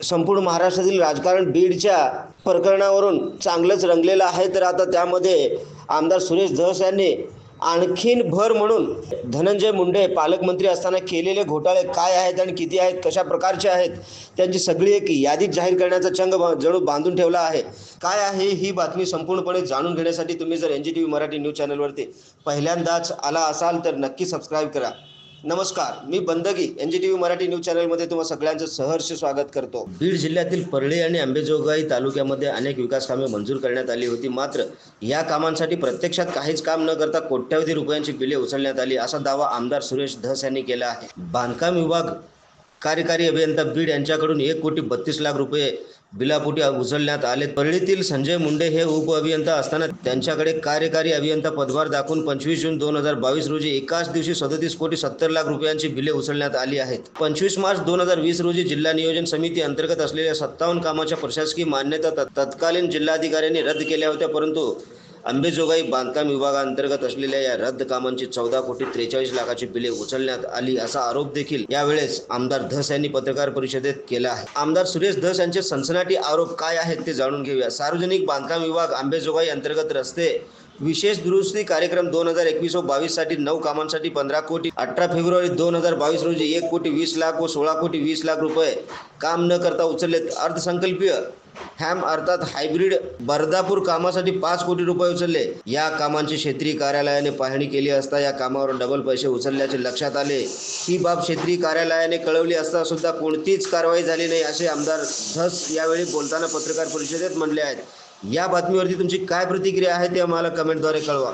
संपूर्ण महाराष्ट्रातील राजकारण बीडच्या प्रकरणावरून चांगलंच रंगलेलं आहे। तर आता त्यामध्ये आमदार सुरेश धस यांनी आणखीन भर म्हणून धनंजय मुंडे पालकमंत्री असताना केलेले घोटाळे काय आहेत आणि किती आहेत, कशा प्रकारचे आहेत, त्यांची सगळी एक यादी जाहीर करण्याचा चंग जणू बांधून ठेवला आहे। काय आहे ही बातमी संपूर्णपणे जाणून घेण्यासाठी तुम्ही जर NGTV मराठी न्यूज चॅनलवरती पहिल्यांदाच आला असाल तर नक्की सबस्क्राईब करा। नमस्कार, मी बंदगी NGTV मराठी न्यूज चॅनलमध्ये तुम्हा सगळ्यांचं सहर्ष स्वागत करतो। बीड जिल्ह्यातील परळी आणि अंबेजोगाई तालुक्यामध्ये अनेक विकास कामे मंजूर करण्यात आली होती, मात्र या कामांसाठी प्रत्यक्षात काहीच काम न करता कोट्यवधी रुपयांची बिले उचलण्यात आली, असा दावा आमदार सुरेश धस यांनी केला आहे। बांधकाम विभाग कार्यकारी अभियंता बीड यांच्याकडून 1,32,00,000 रुपये बिलापोटी उचलण्यात आले। परळीतील संजय मुंडे हे उपअभियंता असताना त्यांच्याकडे कार्यकारी अभियंता पदभार दाखवून 25 जून 2022 रोजी एकाच दिवशी 37,70,00,000 रुपयांची बिले उचलण्यात आली आहेत। 25 मार्च 2020 रोजी जिल्हा नियोजन समिती अंतर्गत असलेल्या 57 कामाच्या प्रशासकीय मान्यता तत्कालीन जिल्हाधिकाऱ्यांनी रद्द केल्या होत्या, परंतु अंबेजोगाई बांधकाम विभागाअंतर्गत असलेल्या या रद्द कामांची 14,43,00,000ची बिले उचलण्यात आली, असा आरोप देखील यावेळेस आमदार धस यांनी पत्रकार परिषदेत केला आहे। आमदार सुरेश धस यांचे सनसनाटी आरोप काय आहेत ते जाणून घेऊया। सार्वजनिक बांधकाम विभाग अंबेजोगाई अंतर्गत रस्ते विशेष दुरुस्ती कार्यक्रम 2021-22 साठी 9 कामांसाठी 15 कोटी, 18 फेब्रुवारी 2022 रोजी 1,20,00,000 व 16,20,00,000 रुपये काम न करता उचललेत। अर्थसंकल्पीय हॅम अर्थात हायब्रिड बर्दापूर कामासाठी 5 कोटी रुपये उचलले। या कामांची क्षेत्रीय कार्यालयाने पाहणी केली असता या कामावर डबल पैसे उचलल्याचे लक्षात आले। ही बाब क्षेत्रीय कार्यालयाने कळवली असता सुद्धा कोणतीच कारवाई झाली नाही, असे आमदार धस यावेळी बोलताना पत्रकार परिषदेत म्हणले आहेत। या बातमीवरती तुमची काय प्रतिक्रिया आहे ते आम्हाला कमेंटद्वारे कळवा।